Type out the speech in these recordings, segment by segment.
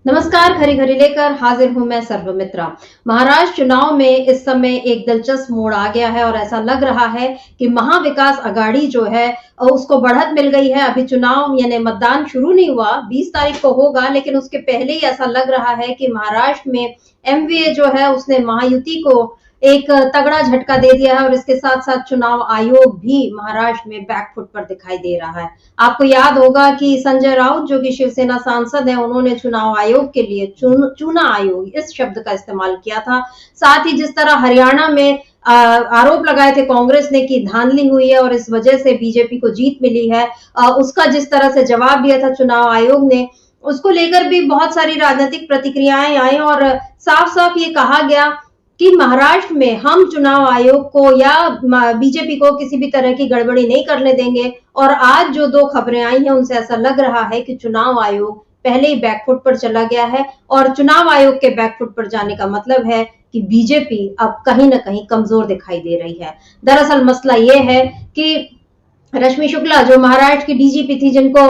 नमस्कार, खरी खरी लेकर हाजिर हूं मैं सर्वमित्रा। महाराष्ट्र चुनाव में इस समय एक दिलचस्प मोड़ आ गया है और ऐसा लग रहा है कि महाविकास आघाड़ी जो है उसको बढ़त मिल गई है। अभी चुनाव यानी मतदान शुरू नहीं हुआ, 20 तारीख को होगा, लेकिन उसके पहले ही ऐसा लग रहा है कि महाराष्ट्र में एमवीए जो है उसने महायुति को एक तगड़ा झटका दे दिया है और इसके साथ साथ चुनाव आयोग भी महाराष्ट्र में बैकफुट पर दिखाई दे रहा है। आपको याद होगा कि संजय राउत जो कि शिवसेना सांसद है, उन्होंने चुनाव आयोग के लिए चुना आयोग इस शब्द का इस्तेमाल किया था। साथ ही जिस तरह हरियाणा में आरोप लगाए थे कांग्रेस ने कि धांधली हुई है और इस वजह से बीजेपी को जीत मिली है, उसका जिस तरह से जवाब दिया था चुनाव आयोग ने, उसको लेकर भी बहुत सारी राजनीतिक प्रतिक्रियाएं आई और साफ साफ ये कहा गया कि महाराष्ट्र में हम चुनाव आयोग को या बीजेपी को किसी भी तरह की गड़बड़ी नहीं करने देंगे। और आज जो दो खबरें आई हैं उनसे ऐसा लग रहा है कि चुनाव आयोग पहले ही बैकफुट पर चला गया है और चुनाव आयोग के बैकफुट पर जाने का मतलब है कि बीजेपी अब कहीं ना कहीं कमजोर दिखाई दे रही है। दरअसल मसला ये है कि रश्मि शुक्ला जो महाराष्ट्र की डीजीपी थी, जिनको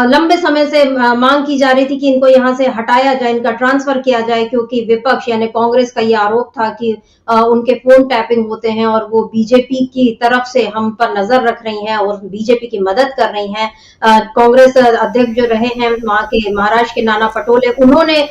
लंबे समय से मांग की जा रही थी कि इनको यहां से हटाया जाए, इनका ट्रांसफर किया जाए, क्योंकि विपक्ष यानी कांग्रेस का ये आरोप था कि उनके फोन टैपिंग होते हैं और वो बीजेपी की तरफ से हम पर नजर रख रही हैं और बीजेपी की मदद कर रही हैं। कांग्रेस अध्यक्ष जो रहे हैं वहां के महाराष्ट्र के नाना पटोले, उन्होंने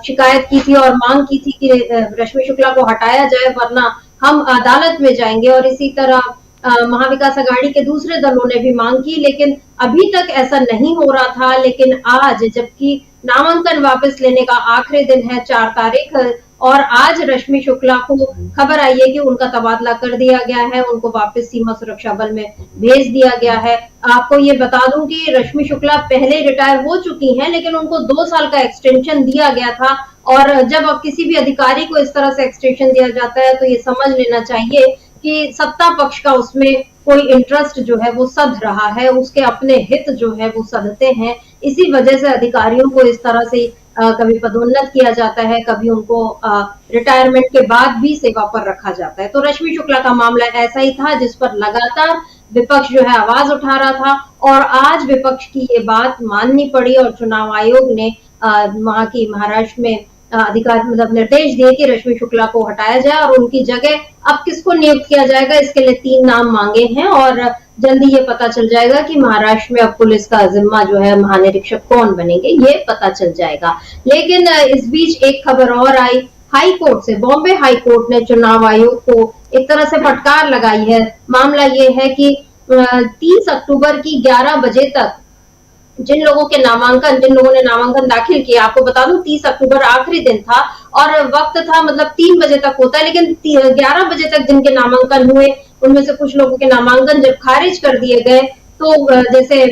शिकायत की थी और मांग की थी कि रश्मि शुक्ला को हटाया जाए वरना हम अदालत में जाएंगे। और इसी तरह महाविकास आघाड़ी के दूसरे दलों ने भी मांग की, लेकिन अभी तक ऐसा नहीं हो रहा था। लेकिन आज जबकि नामांकन वापस लेने का आखिरी दिन है 4 तारीख, और आज रश्मि शुक्ला को खबर आई है कि उनका तबादला कर दिया गया है, उनको वापस सीमा सुरक्षा बल में भेज दिया गया है। आपको ये बता दूं कि रश्मि शुक्ला पहले रिटायर हो चुकी हैं, लेकिन उनको 2 साल का एक्सटेंशन दिया गया था। और जब अब किसी भी अधिकारी को इस तरह से एक्सटेंशन दिया जाता है तो ये समझ लेना चाहिए कि सत्ता पक्ष का उसमें कोई इंटरेस्ट जो है वो सध रहा है, उसके अपने हित जो है वो सधते हैं। इसी वजह से अधिकारियों को इस तरह से कभी पदोन्नत किया जाता है, कभी उनको रिटायरमेंट के बाद भी सेवा पर रखा जाता है। तो रश्मि शुक्ला का मामला ऐसा ही था जिस पर लगातार विपक्ष जो है आवाज उठा रहा था और आज विपक्ष की ये बात माननी पड़ी और चुनाव आयोग ने वहां की महाराष्ट्र में अधिकार मतलब निर्देश दिए कि रश्मि शुक्ला को हटाया जाए और उनकी जगह अब किसको नियुक्त किया जाएगा, इसके लिए 3 नाम मांगे हैं और जल्दी ये पता चल जाएगा कि महाराष्ट्र में अब पुलिस का जिम्मा जो है महानिरीक्षक कौन बनेंगे, ये पता चल जाएगा। लेकिन इस बीच एक खबर और आई हाई कोर्ट से। बॉम्बे हाई कोर्ट ने चुनाव आयोग को एक तरह से फटकार लगाई है। मामला ये है कि 30 अक्टूबर की 11 बजे तक जिन लोगों ने नामांकन दाखिल किया, आपको बता दूं 30 अक्टूबर आखिरी दिन था और वक्त था मतलब 3 बजे तक होता है, लेकिन 11 बजे तक जिनके नामांकन हुए उनमें से कुछ लोगों के नामांकन जब खारिज कर दिए गए तो जैसे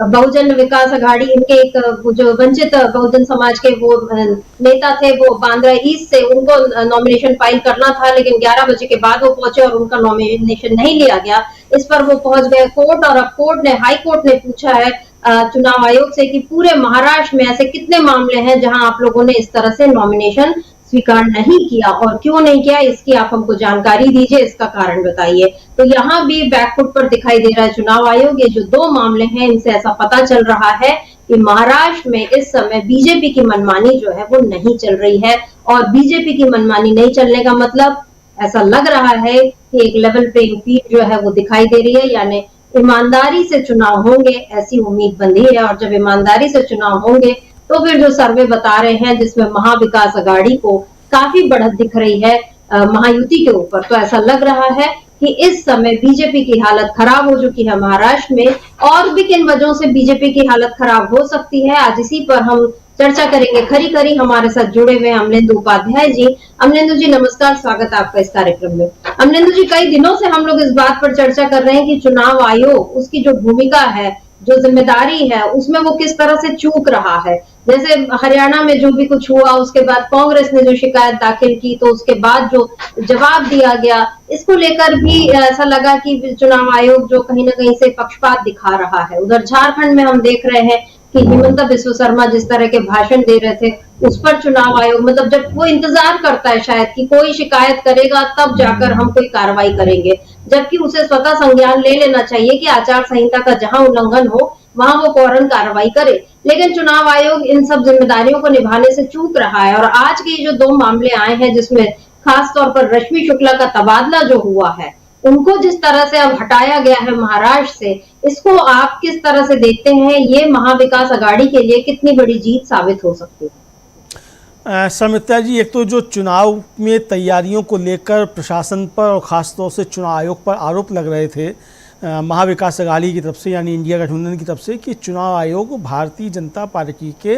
बहुजन विकास आघाड़ी, इनके एक जो वंचित बहुजन समाज के वो नेता थे, वो बांद्रा ईस्ट से, उनको नॉमिनेशन फाइल करना था, लेकिन 11 बजे के बाद वो पहुंचे और उनका नॉमिनेशन नहीं लिया गया। इस पर वो पहुंच गए कोर्ट और अब हाई कोर्ट ने पूछा है चुनाव आयोग से कि पूरे महाराष्ट्र में ऐसे कितने मामले हैं जहां आप लोगों ने इस तरह से नॉमिनेशन स्वीकार नहीं किया और क्यों नहीं किया, इसकी आप हमको जानकारी दीजिए, इसका कारण बताइए। तो यहाँ भी बैकफुट पर दिखाई दे रहा है चुनाव आयोग। ये जो 2 मामले हैं इनसे ऐसा पता चल रहा है कि महाराष्ट्र में इस समय बीजेपी की मनमानी जो है वो नहीं चल रही है और बीजेपी की मनमानी नहीं चलने का मतलब ऐसा लग रहा है कि एक लेवल प्लेइंग फील्ड जो है वो दिखाई दे रही है, यानी ईमानदारी से चुनाव होंगे ऐसी उम्मीद बंधी है। और जब ईमानदारी से चुनाव होंगे तो फिर जो सर्वे बता रहे हैं जिसमें महाविकास आघाड़ी को काफी बढ़त दिख रही है महायुति के ऊपर, तो ऐसा लग रहा है कि इस समय बीजेपी की हालत खराब हो चुकी है महाराष्ट्र में। और भी किन वजहों से बीजेपी की हालत खराब हो सकती है, आज इसी पर हम चर्चा करेंगे। खरी खरी हमारे साथ जुड़े हुए अमलेंदु उपाध्याय जी। अमलेंदु जी नमस्कार, स्वागत है आपका इस कार्यक्रम में। अमलेंदु जी, कई दिनों से हम लोग इस बात पर चर्चा कर रहे हैं कि चुनाव आयोग, उसकी जो भूमिका है, जो जिम्मेदारी है, उसमें वो किस तरह से चूक रहा है। जैसे हरियाणा में जो भी कुछ हुआ, उसके बाद कांग्रेस ने जो शिकायत दाखिल की, तो उसके बाद जो जवाब दिया गया, इसको लेकर भी ऐसा लगा कि चुनाव आयोग जो कहीं ना कहीं से पक्षपात दिखा रहा है। उधर झारखंड में हम देख रहे हैं कि हिमंता बिस्वा शर्मा जिस तरह के भाषण दे रहे थे, उस पर चुनाव आयोग मतलब जब वो इंतजार करता है शायद कि कोई शिकायत करेगा तब जाकर हम कोई कार्रवाई करेंगे, जबकि उसे स्वतः संज्ञान ले लेना चाहिए कि आचार संहिता का जहां उल्लंघन हो वहां वो फौरन कार्रवाई करे। लेकिन चुनाव आयोग इन सब जिम्मेदारियों को निभाने से चूक रहा है और आज के जो 2 मामले आए हैं जिसमें खास तौर पर रश्मि शुक्ला का तबादला जो हुआ है, उनको जिस तरह से अब हटाया गया है महाराष्ट्र से, इसको आप किस तरह से देखते हैं? ये महाविकास अघाड़ी के लिए कितनी बड़ी जीत साबित हो सकती है? समिता जी, एक तो जो चुनाव में तैयारियों को लेकर प्रशासन पर और ख़ासतौर से चुनाव आयोग पर आरोप लग रहे थे महाविकास अघाड़ी की तरफ से, यानी इंडिया गठबंधन की तरफ से, कि चुनाव आयोग भारतीय जनता पार्टी के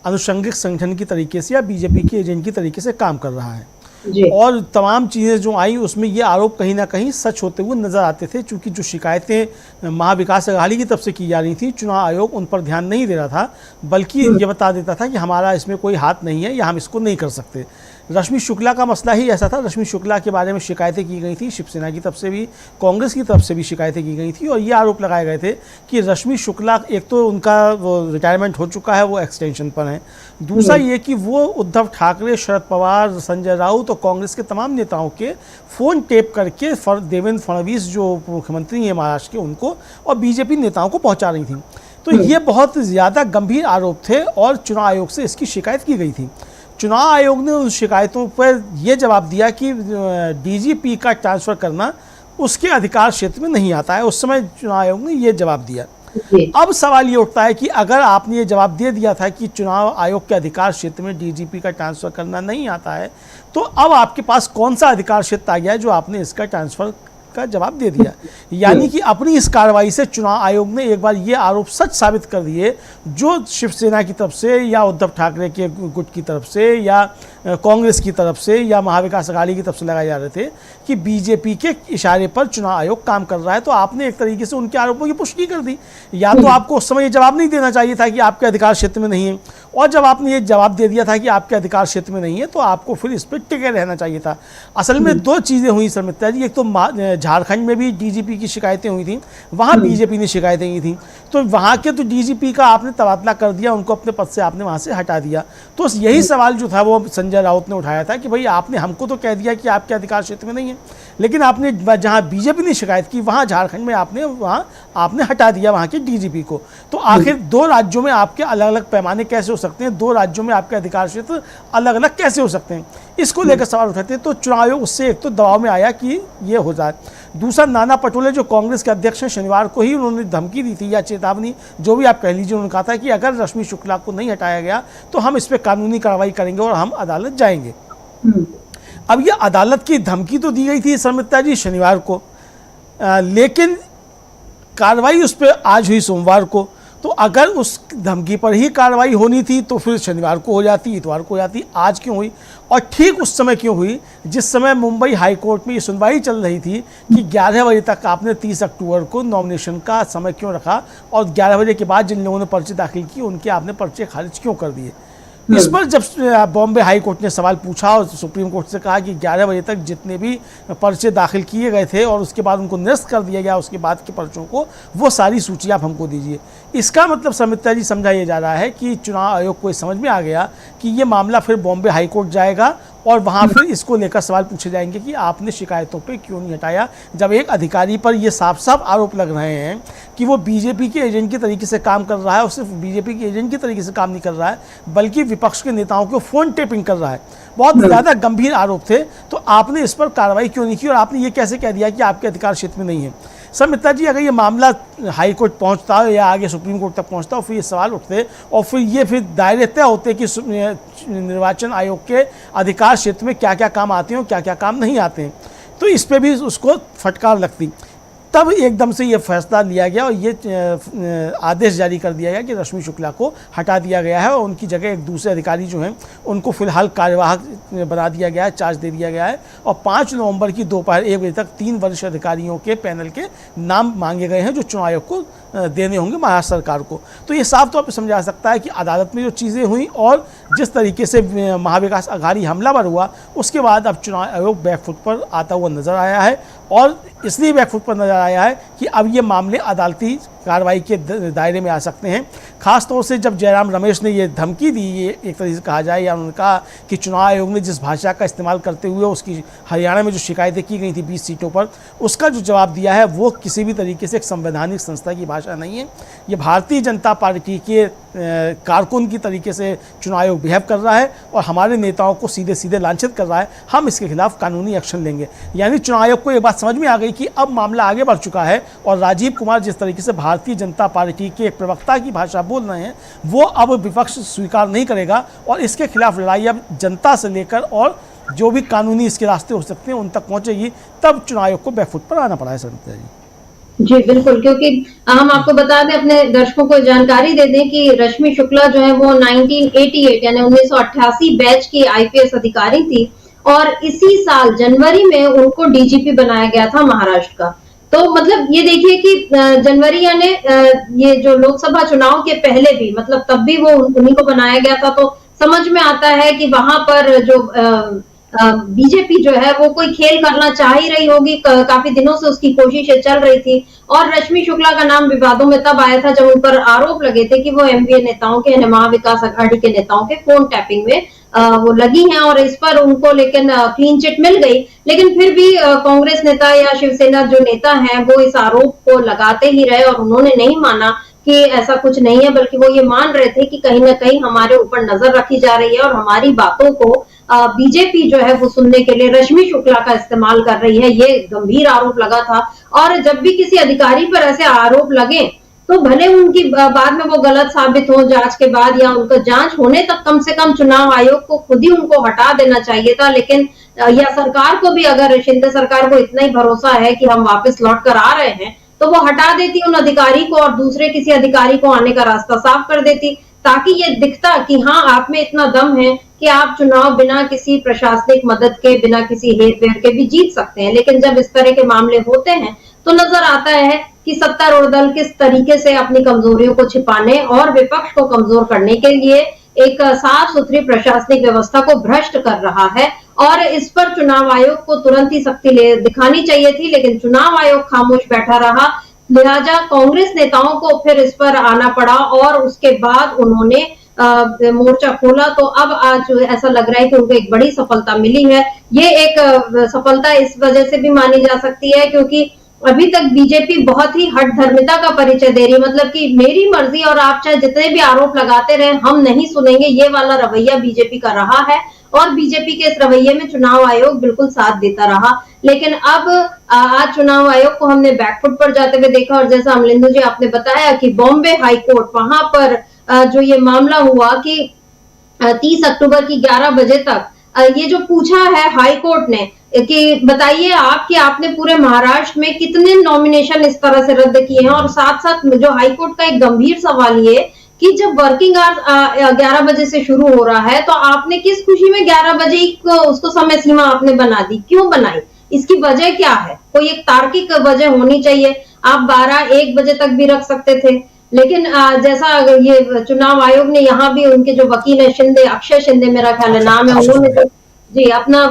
अनुषंगिक संगठन की तरीके से या बीजेपी के एजेंट की तरीके से काम कर रहा है। और तमाम चीज़ें जो आई उसमें ये आरोप कहीं ना कहीं सच होते हुए नज़र आते थे, क्योंकि जो शिकायतें महाविकास अघाड़ी की तरफ से की जा रही थी, चुनाव आयोग उन पर ध्यान नहीं दे रहा था, बल्कि ये बता देता था कि हमारा इसमें कोई हाथ नहीं है या हम इसको नहीं कर सकते। रश्मि शुक्ला का मसला ही ऐसा था। रश्मि शुक्ला के बारे में शिकायतें की गई थी, शिवसेना की तरफ से भी, कांग्रेस की तरफ से भी शिकायतें की गई थी और ये आरोप लगाए गए थे कि रश्मि शुक्ला, एक तो उनका वो रिटायरमेट हो चुका है, वो एक्सटेंशन पर हैं, दूसरा ये कि वो उद्धव ठाकरे, शरद पवार, संजय राउत और कांग्रेस के तमाम नेताओं के फ़ोन टेप करके देवेंद्र फडणवीस जो मुख्यमंत्री हैं महाराष्ट्र के, उनको और बीजेपी नेताओं को पहुँचा रही थी। तो ये बहुत ज़्यादा गंभीर आरोप थे और चुनाव आयोग से इसकी शिकायत की गई थी। चुनाव आयोग ने उन शिकायतों पर यह जवाब दिया कि डीजीपी का ट्रांसफ़र करना उसके अधिकार क्षेत्र में नहीं आता है। उस समय चुनाव आयोग ने यह जवाब दिया। अब सवाल ये उठता है कि अगर आपने ये जवाब दे दिया था कि चुनाव आयोग के अधिकार क्षेत्र में डीजीपी का ट्रांसफ़र करना नहीं आता है, तो अब आपके पास कौन सा अधिकार क्षेत्र आ गया है जो आपने इसका ट्रांसफ़र का जवाब दे दिया। यानी कि अपनी इस कार्रवाई से चुनाव आयोग ने एक बार ये आरोप सच साबित कर दिए जो शिवसेना की तरफ से या उद्धव ठाकरे के गुट की तरफ से या कांग्रेस की तरफ से या महाविकास अघाड़ी की तरफ से लगाए जा रहे थे कि बीजेपी के इशारे पर चुनाव आयोग काम कर रहा है। तो आपने एक तरीके से उनके आरोपों की पुष्टि कर दी। या तो आपको उस समय ये जवाब नहीं देना चाहिए था कि आपके अधिकार क्षेत्र में नहीं है, और जब आपने ये जवाब दे दिया था कि आपके अधिकार क्षेत्र में नहीं है तो आपको फिर इस पर टिके रहना चाहिए था। असल में दो चीज़ें हुई शर्मिष्ठा जी। एक तो झारखंड में भी डीजीपी की शिकायतें हुई थी, वहाँ बीजेपी ने शिकायतें की थी, तो वहाँ के तो डीजीपी का आपने तबादला कर दिया, उनको अपने पद से आपने वहाँ से हटा दिया। तो यही सवाल जो था वो संजय राउत ने उठाया था कि भाई आपने हमको तो कह दिया कि आपके अधिकार क्षेत्र में नहीं है, लेकिन आपने जहाँ बीजेपी ने शिकायत की वहाँ झारखंड में आपने हटा दिया वहाँ के डीजीपी को। तो आखिर दो राज्यों में आपके अलग अलग पैमाने कैसे हो सकते हैं, दो राज्यों में आपके अधिकार क्षेत्र अलग अलग कैसे हो सकते हैं, इसको लेकर सवाल उठाते हैं। तो चुनाव आयोग उससे एक तो दबाव में आया कि ये हो जाए। दूसरा, नाना पटोले जो कांग्रेस के अध्यक्ष हैं, शनिवार को ही उन्होंने धमकी दी थी या चेतावनी, जो भी आप कह लीजिए, उन्होंने कहा था कि अगर रश्मि शुक्ला को नहीं हटाया गया तो हम इस पर कानूनी कार्रवाई करेंगे और हम अदालत जाएंगे। अब ये अदालत की धमकी तो दी गई थी शर्मिष्ठा जी शनिवार को, लेकिन कार्रवाई उस पर आज हुई सोमवार को। तो अगर उस धमकी पर ही कार्रवाई होनी थी तो फिर शनिवार को हो जाती, इतवार को हो जाती, आज क्यों हुई? और ठीक उस समय क्यों हुई जिस समय मुंबई हाई कोर्ट में ये सुनवाई चल रही थी कि 11 बजे तक आपने 30 अक्टूबर को नॉमिनेशन का समय क्यों रखा और 11 बजे के बाद जिन लोगों ने पर्चे दाखिल किए उनके आपने पर्चे खारिज क्यों कर दिए? इस पर जब बॉम्बे हाई कोर्ट ने सवाल पूछा और सुप्रीम कोर्ट से कहा कि 11 बजे तक जितने भी पर्चे दाखिल किए गए थे और उसके बाद उनको निरस्त कर दिया गया, उसके बाद के पर्चों को, वो सारी सूची आप हमको दीजिए। इसका मतलब शर्मिष्ठा जी समझा ये जा रहा है कि चुनाव आयोग को समझ में आ गया कि ये मामला फिर बॉम्बे हाई कोर्ट जाएगा और वहाँ फिर इसको लेकर सवाल पूछे जाएंगे कि आपने शिकायतों पे क्यों नहीं हटाया, जब एक अधिकारी पर ये साफ साफ आरोप लग रहे हैं कि वो बीजेपी के एजेंट की तरीके से काम कर रहा है और सिर्फ बीजेपी के एजेंट की तरीके से काम नहीं कर रहा है बल्कि विपक्ष के नेताओं को फ़ोन टेपिंग कर रहा है। बहुत ज़्यादा गंभीर आरोप थे। तो आपने इस पर कार्रवाई क्यों नहीं की और आपने ये कैसे कह दिया कि आपके अधिकार क्षेत्र में नहीं है? शर्मिष्ठा जी, अगर ये मामला हाई कोर्ट पहुंचता या आगे सुप्रीम कोर्ट तक पहुंचता फिर ये सवाल उठते और फिर दायरे तय होते कि निर्वाचन आयोग के अधिकार क्षेत्र में क्या क्या काम आते हैं और क्या क्या काम नहीं आते हैं, तो इस पे भी उसको फटकार लगती। तब एकदम से ये फैसला लिया गया और ये आदेश जारी कर दिया गया कि रश्मि शुक्ला को हटा दिया गया है और उनकी जगह एक दूसरे अधिकारी जो हैं उनको फिलहाल कार्यवाहक बना दिया गया है, चार्ज दे दिया गया है। और 5 नवंबर की दोपहर 1 बजे तक 3 वरिष्ठ अधिकारियों के पैनल के नाम मांगे गए हैं जो चुनाव आयोग को देने होंगे महाराष्ट्र सरकार को। तो ये साफ तौर पर समझा सकता है कि अदालत में जो चीज़ें हुई और जिस तरीके से महाविकास आघाड़ी हमलावर हुआ, उसके बाद अब चुनाव आयोग बैकफुट पर आता हुआ नजर आया है। और इसलिए बैकफुट पर नजर आया है कि अब ये मामले अदालती कार्रवाई के दायरे में आ सकते हैं। खास तौर से जब जयराम रमेश ने ये धमकी दी, ये एक तरीके से कहा जाए, या उन्होंने कहा कि चुनाव आयोग ने जिस भाषा का इस्तेमाल करते हुए उसकी हरियाणा में जो शिकायतें की गई थी 20 सीटों पर, उसका जो जवाब दिया है वो किसी भी तरीके से एक संवैधानिक संस्था की भाषा नहीं है। ये भारतीय जनता पार्टी के कारकुन की तरीके से चुनाव आयोग बिहेव कर रहा है और हमारे नेताओं को सीधे सीधे लांछित कर रहा है। हम इसके खिलाफ कानूनी एक्शन लेंगे। यानी चुनाव आयोग को ये बात समझ में आ गई कि अब मामला आगे बढ़ चुका है और राजीव कुमार जिस तरीके से भारतीय जनता पार्टी के एक प्रवक्ता की भाषा बोल रहे हैं, वो अब विपक्ष स्वीकार नहीं करेगा और इसके खिलाफ लड़ाई अब जनता से लेकर और जो भी कानूनी इसके रास्ते हो सकते हैं उन तक पहुंचेगी। तब चुनाव आयोग को बैकफुट पर आना पड़ा है। समिता जी जी बिल्कुल, क्योंकि हम आपको बता दें, अपने दर्शकों को जानकारी दे दें कि रश्मि शुक्ला जो है वो 1988 यानी 1988 बैच की आईपीएस अधिकारी थी और इसी साल जनवरी में उनको डीजीपी बनाया गया था महाराष्ट्र का। तो मतलब ये देखिए कि जनवरी यानी ये जो लोकसभा चुनाव के पहले भी, मतलब तब भी वो उन्हीं को बनाया गया था। तो समझ में आता है कि वहां पर जो बीजेपी जो है वो कोई खेल करना चाह ही रही होगी। काफी दिनों से उसकी कोशिशें चल रही थी और रश्मि शुक्ला का नाम विवादों में तब आया था जब उन पर आरोप लगे थे कि वो एमवीए नेताओं के, महाविकास आघाड़ी के नेताओं के फोन टैपिंग में वो लगी हैं और इस पर उनको लेकिन क्लीन चिट मिल गई। लेकिन फिर भी कांग्रेस नेता या शिवसेना जो नेता हैं वो इस आरोप को लगाते ही रहे और उन्होंने नहीं माना कि ऐसा कुछ नहीं है, बल्कि वो ये मान रहे थे कि कहीं ना कहीं हमारे ऊपर नजर रखी जा रही है और हमारी बातों को बीजेपी जो है वो सुनने के लिए रश्मि शुक्ला का इस्तेमाल कर रही है। ये गंभीर आरोप लगा था और जब भी किसी अधिकारी पर ऐसे आरोप लगे तो भले उनकी बाद में वो गलत साबित हो जांच के बाद या उनका जांच होने तक, कम से कम चुनाव आयोग को खुद ही उनको हटा देना चाहिए था। लेकिन या सरकार को भी, अगर शिंदे सरकार को इतना ही भरोसा है कि हम वापस लौट कर आ रहे हैं, तो वो हटा देती उन अधिकारी को और दूसरे किसी अधिकारी को आने का रास्ता साफ कर देती, ताकि ये दिखता कि हाँ, आप में इतना दम है कि आप चुनाव बिना किसी प्रशासनिक मदद के, बिना किसी हेर फेर के भी जीत सकते हैं। लेकिन जब इस तरह के मामले होते हैं तो नजर आता है कि सत्तारूढ़ दल किस तरीके से अपनी कमजोरियों को छिपाने और विपक्ष को कमजोर करने के लिए एक साफ सुथरी प्रशासनिक व्यवस्था को भ्रष्ट कर रहा है। और इस पर चुनाव आयोग को तुरंत ही सख्ती दिखानी चाहिए थी, लेकिन चुनाव आयोग खामोश बैठा रहा। लिहाजा कांग्रेस नेताओं को फिर इस पर आना पड़ा और उसके बाद उन्होंने मोर्चा खोला। तो अब आज ऐसा लग रहा है कि उनको एक बड़ी सफलता मिली है। ये एक सफलता इस वजह से भी मानी जा सकती है क्योंकि अभी तक बीजेपी बहुत ही हठधर्मिता का परिचय दे रही है, मतलब कि मेरी मर्जी और आप चाहे जितने भी आरोप लगाते रहे, हम नहीं सुनेंगे, ये वाला रवैया बीजेपी का रहा है। और बीजेपी के इस रवैये में चुनाव आयोग बिल्कुल साथ देता रहा। लेकिन अब आज चुनाव आयोग को हमने बैकफुट पर जाते हुए देखा और जैसा अमलिंदु जी आपने बताया कि बॉम्बे हाई कोर्ट, वहां पर जो ये मामला हुआ कि 30 अक्टूबर की 11 बजे तक ये जो पूछा है हाई कोर्ट ने कि बताइए आप कि आपने पूरे महाराष्ट्र में कितने नॉमिनेशन इस तरह से रद्द किए हैं। और साथ साथ जो हाई कोर्ट का एक गंभीर सवाल ये कि जब वर्किंग आवर्स 11 बजे से शुरू हो रहा है तो आपने किस खुशी में 11 बजे उसको समय सीमा आपने बना दी, क्यों बनाई, इसकी वजह क्या है? कोई एक तार्किक वजह होनी चाहिए। आप 12-1 बजे तक भी रख सकते थे। लेकिन जैसा ये चुनाव आयोग ने यहाँ भी उनके जो वकील है शिंदे, अक्षय शिंदे मेरा ख्याल है नाम है, उन्होंने तो जी अपना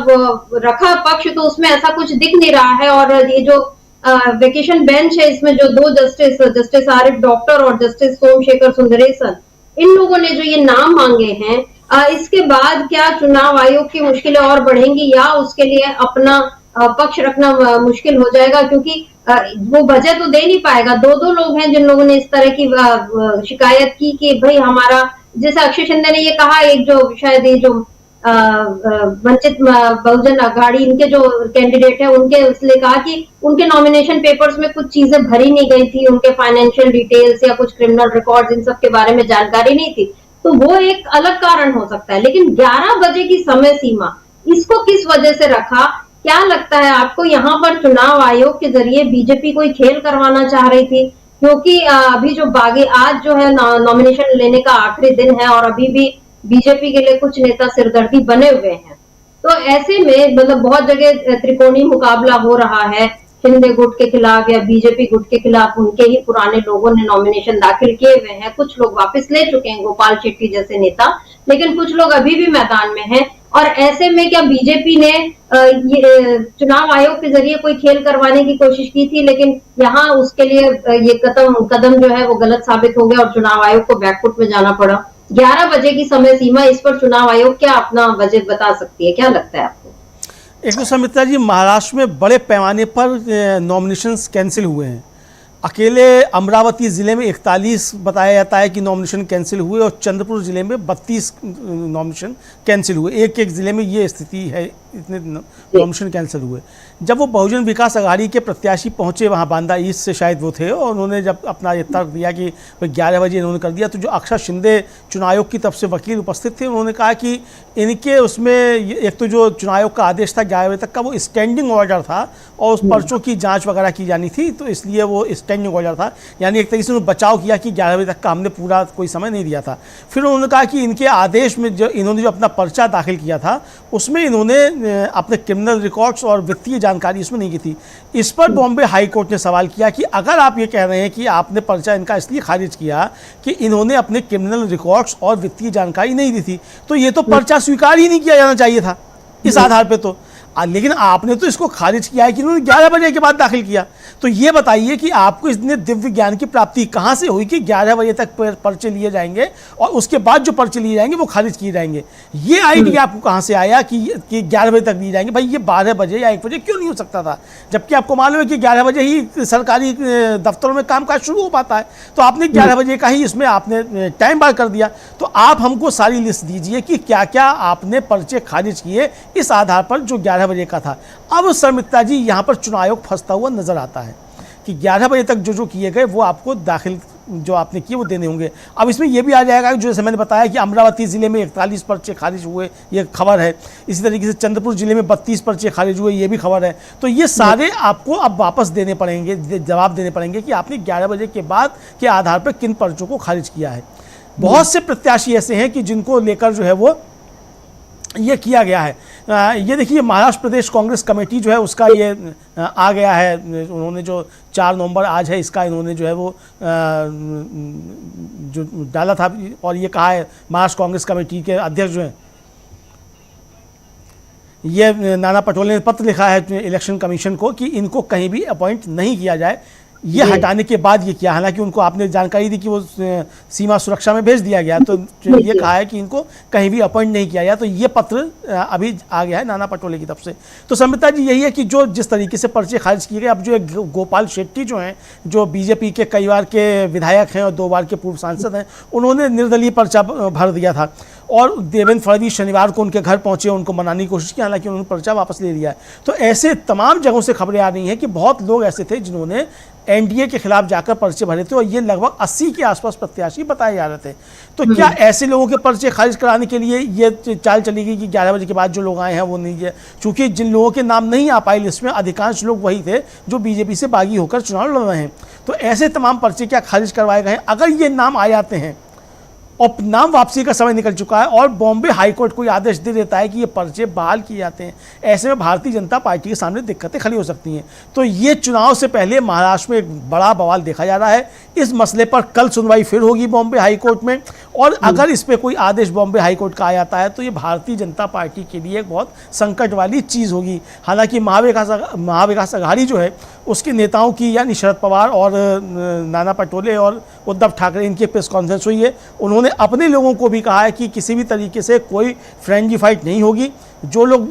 रखा पक्ष, तो उसमें ऐसा कुछ दिख नहीं रहा है। और ये जो वेकेशन बेंच है इसमें जो 2 जस्टिस आरिफ डॉक्टर और जस्टिस सोमशेखर सुंदरेशन, इन लोगों ने जो ये नाम मांगे हैं, इसके बाद क्या चुनाव आयोग की मुश्किलें और बढ़ेंगी या उसके लिए अपना पक्ष रखना मुश्किल हो जाएगा? क्योंकि वो वजह तो दे नहीं पाएगा। 2 लोग हैं जिन लोगों ने इस तरह की शिकायत की कि भाई हमारा, जैसे अक्षय शिंदे ने ये कहा, एक जो शायद ये जो वंचित बहुजन आघाड़ी इनके जो कैंडिडेट है उनके इसलिए कहा कि उनके नॉमिनेशन पेपर्स में कुछ चीजें भरी नहीं गई थी, उनके फाइनेंशियल डिटेल्स या कुछ क्रिमिनल रिकॉर्ड्स, इन सब के बारे में जानकारी नहीं थी, तो वो एक अलग कारण हो सकता है। लेकिन 11 बजे की समय सीमा, इसको किस वजह से रखा? क्या लगता है आपको यहाँ पर चुनाव आयोग के जरिए बीजेपी कोई खेल करवाना चाह रही थी? क्योंकि अभी जो बागी आज जो है नॉमिनेशन लेने का आखिरी दिन है और अभी भी बीजेपी के लिए कुछ नेता सिरदर्दी बने हुए हैं। तो ऐसे में मतलब बहुत जगह त्रिकोणीय मुकाबला हो रहा है, शिंदे गुट के खिलाफ या बीजेपी गुट के खिलाफ। उनके ही पुराने लोगों ने नॉमिनेशन दाखिल किए हुए हैं, कुछ लोग वापस ले चुके हैं, गोपाल शेट्टी जैसे नेता। लेकिन कुछ लोग अभी भी मैदान में हैं। और ऐसे में क्या बीजेपी ने ये चुनाव आयोग के जरिए कोई खेल करवाने की कोशिश की थी, लेकिन यहाँ उसके लिए ये कदम जो है वो गलत साबित हो गया और चुनाव आयोग को बैकफुट में जाना पड़ा। 11 बजे की समय सीमा, इस पर चुनाव आयोग क्या अपना बजट बता सकती है, क्या लगता है आपको? एक तो समिता जी, महाराष्ट्र में बड़े पैमाने पर नॉमिनेशंस कैंसिल हुए हैं। अकेले अमरावती ज़िले में 41 बताया जाता है कि नॉमिनेशन कैंसिल हुए और चंद्रपुर ज़िले में 32 नॉमिनेशन कैंसिल हुए। एक एक ज़िले में ये स्थिति है, इतने नॉमिनेशन कैंसिल हुए। जब वो बहुजन विकास अघाड़ी के प्रत्याशी पहुंचे वहाँ बांदा ईस्ट से शायद वो थे, और उन्होंने जब अपना ये तर्क दिया कि 11 बजे इन्होंने कर दिया, तो जो अक्षय शिंदे चुनाव आयोग की तरफ से वकील उपस्थित थे, उन्होंने कहा कि इनके उसमें एक तो जो चुनाव आयोग का आदेश था 11 बजे तक का, वो स्टैंडिंग ऑर्डर था और उस पर्चों की जांच वगैरह की जानी थी, तो इसलिए वो स्टैंडिंग ऑर्डर था। यानी एक तरीके से उन्होंने बचाव किया कि 11 बजे तक का हमने पूरा कोई समय नहीं दिया था। फिर उन्होंने कहा कि इनके आदेश में जो इन्होंने जो अपना पर्चा दाखिल किया था उसमें इन्होंने अपने क्रिमिनल रिकॉर्ड्स और वित्तीय जानकारी उसमें नहीं की थी। इस पर बॉम्बे हाई कोर्ट ने सवाल किया कि अगर आप ये कह रहे हैं कि आपने पर्चा इनका इसलिए खारिज किया कि इन्होंने अपने क्रिमिनल रिकॉर्ड्स और वित्तीय जानकारी नहीं दी थी, तो ये तो पर्चा स्वीकार ही नहीं किया जाना चाहिए था इस आधार पे। तो लेकिन आपने तो इसको खारिज किया है कि इन्होंने 11 बजे के बाद दाखिल किया। तो ये बताइए कि आपको इतने दिव्य ज्ञान की प्राप्ति कहाँ से हुई कि 11 बजे तक पर्चे लिए जाएंगे और उसके बाद जो पर्चे लिए जाएंगे वो खारिज किए जाएंगे। ये आइडिया आपको कहाँ से आया कि 11 बजे तक लिए जाएंगे? भाई ये 12 बजे या 1 बजे क्यों नहीं हो सकता था, जबकि आपको मालूम है कि 11 बजे ही सरकारी दफ्तरों में कामकाज शुरू हो पाता है। तो आपने 11 बजे का ही इसमें आपने टाइम बार कर दिया। तो आप हमको सारी लिस्ट दीजिए कि क्या क्या आपने पर्चे खारिज किए इस आधार पर जो 11 बजे का था। अब शर्मिष्ठा जी, यहाँ पर चुनाव आयोग फंसता हुआ नजर आता है कि 11 बजे तक जो किए गए वो आपको दाखिल जो आपने किए वो देने होंगे। अब इसमें यह भी आ जाएगा कि जैसे मैंने बताया कि अमरावती ज़िले में 41 पर्चे खारिज हुए, ये खबर है। इसी तरीके से चंद्रपुर ज़िले में 32 पर्चे खारिज हुए, ये भी खबर है। तो ये सारे आपको अब वापस देने पड़ेंगे, जवाब देने पड़ेंगे कि आपने 11 बजे के बाद के आधार पर किन पर्चों को खारिज किया है। बहुत से प्रत्याशी ऐसे हैं कि जिनको लेकर जो है वो ये किया गया है। ये देखिए, महाराष्ट्र प्रदेश कांग्रेस कमेटी जो है उसका ये आ गया है। उन्होंने जो 4 नवंबर आज है, इसका इन्होंने जो है वो जो डाला था और ये कहा है महाराष्ट्र कांग्रेस कमेटी के अध्यक्ष जो हैं, ये नाना पटोले ने पत्र लिखा है इलेक्शन कमीशन को कि इनको कहीं भी अपॉइंट नहीं किया जाए। ये हटाने के बाद ये किया, हालांकि उनको आपने जानकारी दी कि वो सीमा सुरक्षा में भेज दिया गया, तो ये कहा है कि इनको कहीं भी अपॉइंट नहीं किया गया। तो ये पत्र अभी आ गया है नाना पटोले की तरफ से। तो शर्मिष्ठा जी, यही है कि जो जिस तरीके से पर्चे खारिज किए गए, अब जो गोपाल शेट्टी जो हैं, जो बीजेपी के कई बार के विधायक हैं और 2 बार के पूर्व सांसद हैं, उन्होंने निर्दलीय पर्चा भर दिया था और देवेंद्र फडणवीस शनिवार को उनके घर पहुंचे, उनको मनाने की कोशिश की, हालांकि उन्होंने पर्चा वापस ले लिया है। तो ऐसे तमाम जगहों से खबरें आ रही हैं कि बहुत लोग ऐसे थे जिन्होंने एनडीए के खिलाफ जाकर पर्चे भरे थे और ये लगभग 80 के आसपास प्रत्याशी बताए जा रहे थे। तो क्या ऐसे लोगों के पर्चे खारिज कराने के लिए ये चाल चली गई कि 11 बजे के बाद जो लोग आए हैं वो नहीं है? चूंकि जिन लोगों के नाम नहीं आ पाए लिस्ट में, अधिकांश लोग वही थे जो बीजेपी से बागी होकर चुनाव लड़ रहे हैं। तो ऐसे तमाम पर्चे क्या खारिज करवाए गए हैं? अगर ये नाम आ जाते हैं और नाम वापसी का समय निकल चुका है और बॉम्बे हाईकोर्ट कोई आदेश दे देता है कि ये पर्चे बहाल किए जाते हैं, ऐसे में भारतीय जनता पार्टी के सामने दिक्कतें खड़ी हो सकती हैं। तो ये चुनाव से पहले महाराष्ट्र में एक बड़ा बवाल देखा जा रहा है। इस मसले पर कल सुनवाई फिर होगी बॉम्बे हाईकोर्ट में, और अगर इस पर कोई आदेश बॉम्बे हाईकोर्ट का आ जाता है तो ये भारतीय जनता पार्टी के लिए एक बहुत संकट वाली चीज़ होगी। हालांकि महाविकास अघाड़ी जो है उसके नेताओं की, यानी शरद पवार और नाना पटोले और उद्धव ठाकरे, इनकी प्रेस कॉन्फ्रेंस हुई है। उन्होंने अपने लोगों को भी कहा है कि किसी भी तरीके से कोई फ्रेंडली फाइट नहीं होगी। जो लोग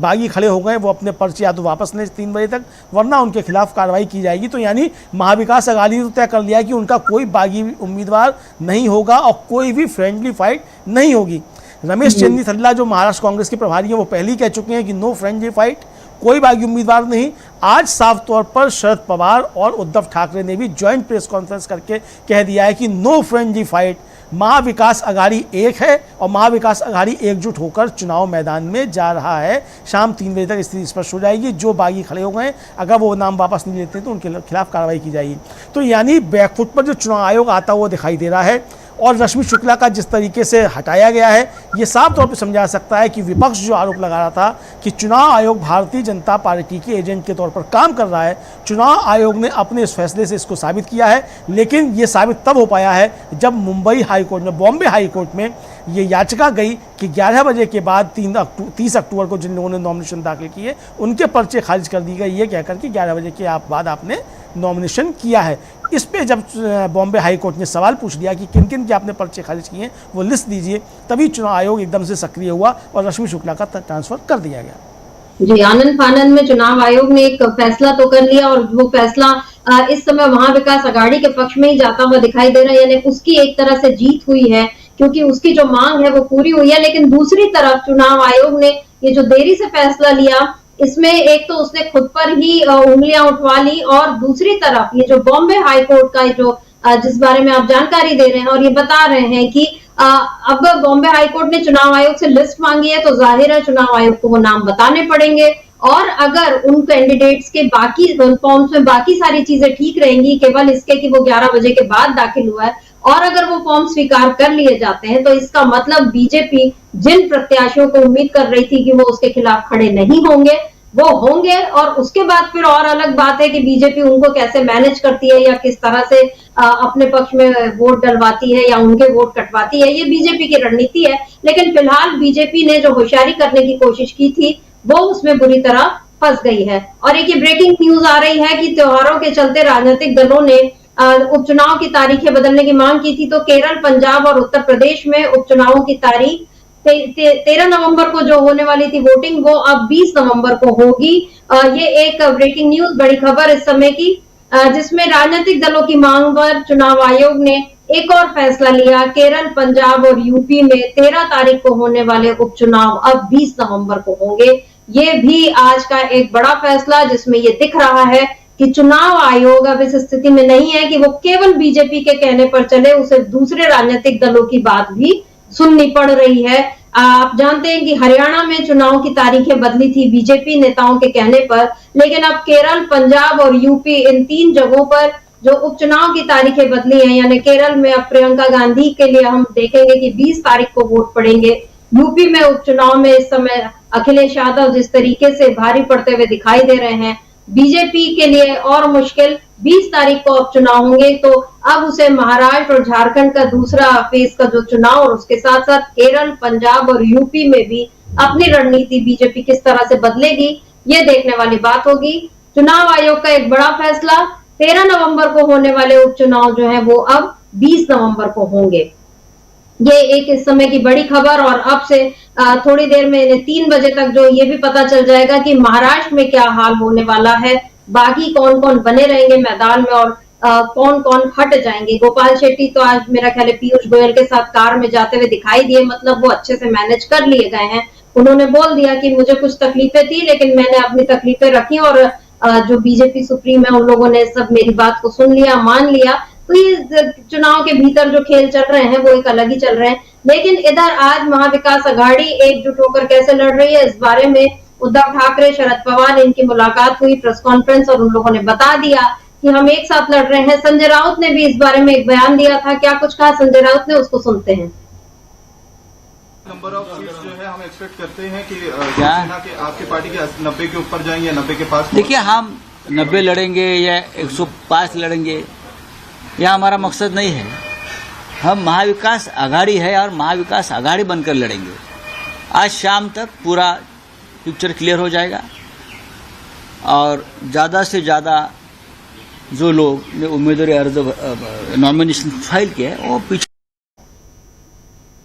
बागी खड़े हो गए वो अपने पर्चे या तो वापस लें 3 बजे तक, वरना उनके खिलाफ कार्रवाई की जाएगी। तो यानी महाविकास अघाड़ी ने तो तय कर लिया है कि उनका कोई बागी उम्मीदवार नहीं होगा और कोई भी फ्रेंडली फाइट नहीं होगी। रमेश चेन्नीथल्ला जो महाराष्ट्र कांग्रेस के प्रभारी हैं वो पहले ही कह चुके हैं कि नो फ्रेंडली फाइट, कोई बागी उम्मीदवार नहीं। आज साफ तौर पर शरद पवार और उद्धव ठाकरे ने भी ज्वाइंट प्रेस कॉन्फ्रेंस करके कह दिया है कि no friendly fight, Mahavikas Aghadi एक है और महाविकास अघाड़ी एकजुट होकर चुनाव मैदान में जा रहा है। शाम 3 बजे तक स्थिति स्पष्ट हो जाएगी। जो बागी खड़े हो गए, अगर वो नाम वापस नहीं लेते तो उनके खिलाफ कार्रवाई की जाएगी। तो यानी बैकफुट पर जो चुनाव आयोग आता हुआ दिखाई दे रहा है और रश्मि शुक्ला का जिस तरीके से हटाया गया है, ये साफ तौर पर समझा सकता है कि विपक्ष जो आरोप लगा रहा था कि चुनाव आयोग भारतीय जनता पार्टी के एजेंट के तौर पर काम कर रहा है, चुनाव आयोग ने अपने इस फैसले से इसको साबित किया है। लेकिन ये साबित तब हो पाया है जब मुंबई हाई कोर्ट में, बॉम्बे हाई कोर्ट में ये याचिका गई कि 11 बजे के बाद 30 अक्टूबर को जिन लोगों ने नॉमिनेशन दाखिल किए उनके पर्चे खारिज कर दी गई, ये कहकर कि 11 बजे के बाद आपने नॉमिनेशन किया है। इस पे जब बॉम्बे हाई कोर्ट ने सवाल पूछ दिया कि किन किन के आपने पर्चे खारिज किए, वो लिस्ट दीजिए, तभी चुनाव आयोग एकदम से सक्रिय हुआ और रश्मि शुक्ला का ट्रांसफर कर दिया गया। जी, आनंद फानंद में चुनाव आयोग ने एक फैसला तो कर लिया और वो फैसला इस समय महाविकास आघाड़ी के पक्ष में ही जाता हुआ दिखाई दे रहा है, यानी उसकी एक तरह से जीत हुई है क्योंकि उसकी जो मांग है वो पूरी हुई है। लेकिन दूसरी तरफ चुनाव आयोग ने ये जो देरी से फैसला लिया, इसमें एक तो उसने खुद पर ही उंगलियां उठवा ली और दूसरी तरफ ये जो बॉम्बे हाई कोर्ट का जो जिस बारे में आप जानकारी दे रहे हैं और ये बता रहे हैं कि अब बॉम्बे हाई कोर्ट ने चुनाव आयोग से लिस्ट मांगी है, तो जाहिर है चुनाव आयोग को वो नाम बताने पड़ेंगे और अगर उन कैंडिडेट्स के बाकी फॉर्म्स में बाकी सारी चीजें ठीक रहेंगी, केवल इसके कि वो 11 बजे के बाद दाखिल हुआ है और अगर वो फॉर्म स्वीकार कर लिए जाते हैं, तो इसका मतलब बीजेपी जिन प्रत्याशियों को उम्मीद कर रही थी कि वो उसके खिलाफ खड़े नहीं होंगे, वो होंगे। और उसके बाद फिर और अलग बात है कि बीजेपी उनको कैसे मैनेज करती है या किस तरह से अपने पक्ष में वोट डलवाती है या उनके वोट कटवाती है, ये बीजेपी की रणनीति है। लेकिन फिलहाल बीजेपी ने जो होशियारी करने की कोशिश की थी वो उसमें बुरी तरह फंस गई है। और एक ये ब्रेकिंग न्यूज आ रही है कि त्योहारों के चलते राजनीतिक दलों ने उपचुनाव की तारीखें बदलने की मांग की थी, तो केरल, पंजाब और उत्तर प्रदेश में उपचुनावों की तारीख 13 नवंबर को जो होने वाली थी वोटिंग, वो अब 20 नवंबर को होगी। ये एक ब्रेकिंग न्यूज, बड़ी खबर इस समय की, जिसमें राजनीतिक दलों की मांग पर चुनाव आयोग ने एक और फैसला लिया। केरल, पंजाब और यूपी में 13 तारीख को होने वाले उपचुनाव अब 20 नवंबर को होंगे। ये भी आज का एक बड़ा फैसला, जिसमें ये दिख रहा है कि चुनाव आयोग अब इस स्थिति में नहीं है कि वो केवल बीजेपी के कहने पर चले, उसे दूसरे राजनीतिक दलों की बात भी सुननी पड़ रही है। आप जानते हैं कि हरियाणा में चुनाव की तारीखें बदली थी बीजेपी नेताओं के कहने पर, लेकिन अब केरल, पंजाब और यूपी, इन 3 जगहों पर जो उपचुनाव की तारीखें बदली हैं, यानी केरल में अब प्रियंका गांधी के लिए हम देखेंगे कि 20 तारीख को वोट पड़ेंगे। यूपी में उपचुनाव में इस समय अखिलेश यादव जिस तरीके से भारी पड़ते हुए दिखाई दे रहे हैं, बीजेपी के लिए और मुश्किल 20 तारीख को अब चुनाव होंगे। तो अब उसे महाराष्ट्र और झारखंड का दूसरा फेज का जो चुनाव और उसके साथ साथ केरल, पंजाब और यूपी में भी अपनी रणनीति बीजेपी किस तरह से बदलेगी, ये देखने वाली बात होगी। चुनाव आयोग का एक बड़ा फैसला, 13 नवंबर को होने वाले उपचुनाव जो है वो अब 20 नवंबर को होंगे। ये एक इस समय की बड़ी खबर। और अब से थोड़ी देर में 3 बजे तक जो ये भी पता चल जाएगा कि महाराष्ट्र में क्या हाल होने वाला है, बाकी कौन कौन बने रहेंगे मैदान में और कौन कौन हट जाएंगे। गोपाल शेट्टी तो आज मेरा ख्याल है पीयूष गोयल के साथ कार में जाते हुए दिखाई दिए, मतलब वो अच्छे से मैनेज कर लिए गए हैं। उन्होंने बोल दिया कि मुझे कुछ तकलीफें थी लेकिन मैंने अपनी तकलीफें रखी और जो बीजेपी सुप्रीम है उन लोगों ने सब मेरी बात को सुन लिया, मान लिया। तो ये चुनाव के भीतर जो खेल चल रहे हैं वो एक अलग ही चल रहे हैं। लेकिन इधर आज महाविकास आघाड़ी एकजुट होकर कैसे लड़ रही है, इस बारे में उद्धव ठाकरे, शरद पवार, इनकी मुलाकात हुई, प्रेस कॉन्फ्रेंस, और उन लोगों ने बता दिया कि हम एक साथ लड़ रहे हैं। संजय राउत ने भी इस बारे में एक बयान दिया था, क्या कुछ कहा संजय राउत ने, उसको सुनते हैं। नंबर ऑफ सीट्स जो है हम एक्सपेक्ट करते हैं कि शिवसेना के आपकी पार्टी के 90 के ऊपर जाएंगे या 90 के पास। देखिए, हम 90 लड़ेंगे या 105 लड़ेंगे, यह हमारा मकसद नहीं है। हम महाविकास आघाड़ी है और महाविकास आघाड़ी बनकर लड़ेंगे। आज शाम तक पूरा पिक्चर क्लियर हो जाएगा और ज़्यादा से ज़्यादा जो लोग ने उम्मीदवारी अर्ज नॉमिनेशन फाइल किया है वो पीछे।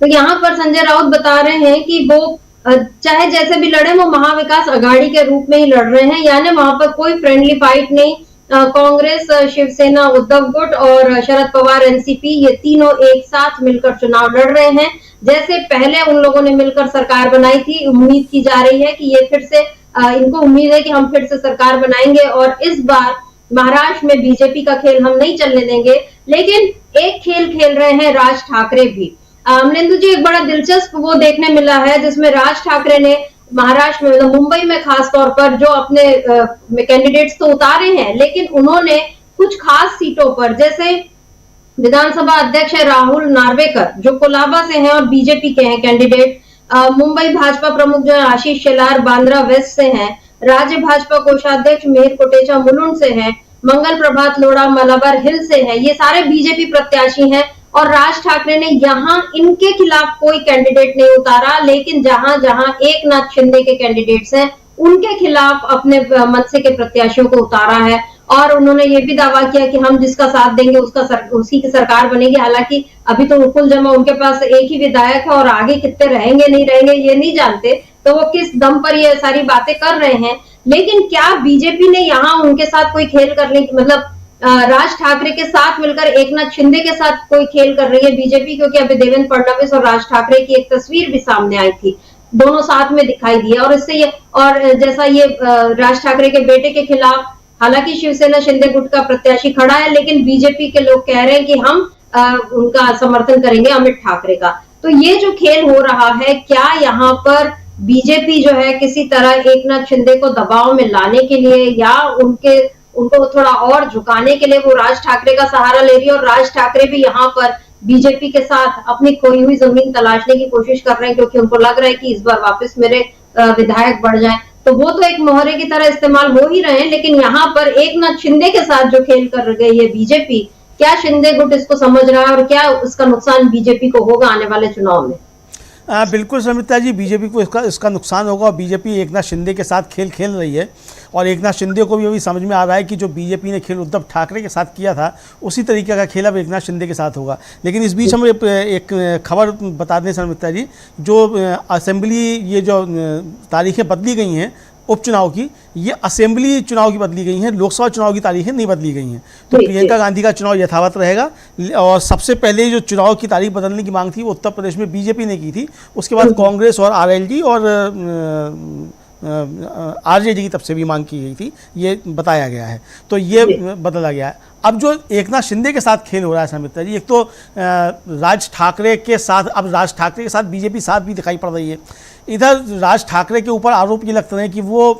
तो यहाँ पर संजय राउत बता रहे हैं कि वो चाहे जैसे भी लड़े वो महाविकास आघाड़ी के रूप में ही लड़ रहे हैं, यानी वहां पर कोई फ्रेंडली फाइट नहीं। कांग्रेस, शिवसेना, उद्धव गुट और शरद पवार एनसीपी, ये तीनों एक साथ मिलकर चुनाव लड़ रहे हैं। जैसे पहले उन लोगों ने मिलकर सरकार बनाई थी, उम्मीद की जा रही है कि ये फिर से इनको उम्मीद है कि हम फिर से सरकार बनाएंगे और इस बार महाराष्ट्र में बीजेपी का खेल हम नहीं चलने देंगे। लेकिन एक खेल खेल रहे हैं राज ठाकरे भी। अमलेंदु जी, एक बड़ा दिलचस्प वो देखने मिला है जिसमें राज ठाकरे ने महाराष्ट्र में, मतलब मुंबई में खास तौर पर जो अपने कैंडिडेट्स तो उतारे हैं, लेकिन उन्होंने कुछ खास सीटों पर, जैसे विधानसभा अध्यक्ष है राहुल नार्वेकर, जो कोलाबा से हैं और बीजेपी के हैं कैंडिडेट। मुंबई भाजपा प्रमुख जो है आशीष शेलार बांद्रा वेस्ट से हैं। राज्य भाजपा कोषाध्यक्ष मेहर कोटेचा मुलुंड से हैं। मंगल प्रभात लोढ़ा मलाबार हिल से हैं। ये सारे बीजेपी प्रत्याशी हैं और राज ठाकरे ने यहाँ इनके खिलाफ कोई कैंडिडेट नहीं उतारा, लेकिन जहां जहां एकनाथ शिंदे के कैंडिडेट्स हैं उनके खिलाफ अपने मनसे के प्रत्याशियों को उतारा है। और उन्होंने ये भी दावा किया कि हम जिसका साथ देंगे उसी की सरकार बनेगी। हालांकि अभी तो उकुल जमा उनके पास एक ही विधायक है और आगे कितने रहेंगे नहीं रहेंगे ये नहीं जानते, तो वो किस दम पर ये सारी बातें कर रहे हैं। लेकिन क्या बीजेपी ने यहाँ उनके साथ कोई खेल करने की, मतलब राज ठाकरे के साथ मिलकर एकनाथ शिंदे के साथ कोई खेल कर रही है बीजेपी? क्योंकि अभी देवेंद्र फडणवीस और राज ठाकरे की एक तस्वीर भी सामने आई थी, दोनों साथ में दिखाई दिए। और इससे ये, और जैसा ये राज ठाकरे के बेटे के खिलाफ हालांकि शिवसेना शिंदे गुट का प्रत्याशी खड़ा है, लेकिन बीजेपी के लोग कह रहे हैं कि हम उनका समर्थन करेंगे अमित ठाकरे का। तो ये जो खेल हो रहा है, क्या यहाँ पर बीजेपी जो है किसी तरह एकनाथ शिंदे को दबाव में लाने के लिए या उनको थोड़ा और झुकाने के लिए वो राज ठाकरे का सहारा ले रही है, और राज ठाकरे भी यहाँ पर बीजेपी के साथ अपनी खोई हुई जमीन तलाशने की कोशिश कर रहे हैं, क्योंकि उनको लग रहा है कि इस बार वापस मेरे विधायक बढ़ जाएं। तो वो तो एक मोहरे की तरह इस्तेमाल हो ही रहे हैं, लेकिन यहाँ पर एकनाथ शिंदे के साथ जो खेल कर गई है बीजेपी, क्या शिंदे गुट इसको समझ रहा है और क्या उसका नुकसान बीजेपी को होगा आने वाले चुनाव में? बिल्कुल समिता जी, बीजेपी को इसका नुकसान होगा और बीजेपी एकनाथ शिंदे के साथ खेल खेल रही है। और एकनाथ शिंदे को भी अभी समझ में आ रहा है कि जो बीजेपी ने खेल उद्धव ठाकरे के साथ किया था उसी तरीके का खेल अब एकनाथ शिंदे के साथ होगा। लेकिन इस बीच हम एक खबर बता दें समिता जी, जो असेंबली ये जो तारीखें बदली गई हैं उपचुनाव की, ये असेंबली चुनाव की बदली गई हैं, लोकसभा चुनाव की तारीखें नहीं बदली गई हैं। तो प्रियंका गांधी का चुनाव यथावत रहेगा। और सबसे पहले जो चुनाव की तारीख बदलने की मांग थी वो उत्तर प्रदेश में बीजेपी ने की थी, उसके बाद कांग्रेस और आरएलडी और आरजेडी की तरफ से भी मांग की गई थी, ये बताया गया है। तो ये बदला गया है। अब जो एकनाथ शिंदे के साथ खेल हो रहा है समिता जी, एक तो राज ठाकरे के साथ, अब राज ठाकरे के साथ बीजेपी साथ भी दिखाई पड़ रही है। इधर राज ठाकरे के ऊपर आरोप ये लगते हैं कि वो